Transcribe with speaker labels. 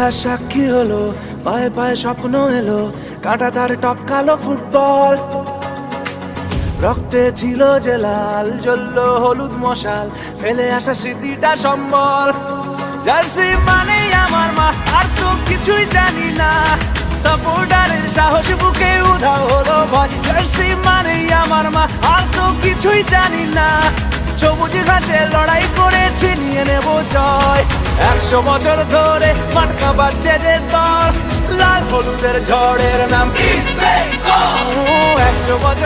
Speaker 1: ইতিহাস সাক্ষী হলো, পায়ে পায়ে স্বপ্ন এলো, কাঁটাতার টপকালো ফুটবল। রক্তে ছিল যে লাল, জ্বললো হলুদ মশাল, ফেলে আসা স্মৃতিটা সম্বল। জার্সি মানেই আমার মা, আর তো কিছুই জানি না। সাপোর্টারের সাহস বুকে উধাও হলো ভয়। জার্সি মানেই আমার মা, আর তো কিছুই জানি না। সবুজ ঘাসে লড়াই করেছি, নিয়ে নেব জয়। 100 বছর ধরে মাটকা বাজছে যে দল, লাল হলুদের ঝড়ের নাম ইস্ট বেঙ্গল। 100 বছর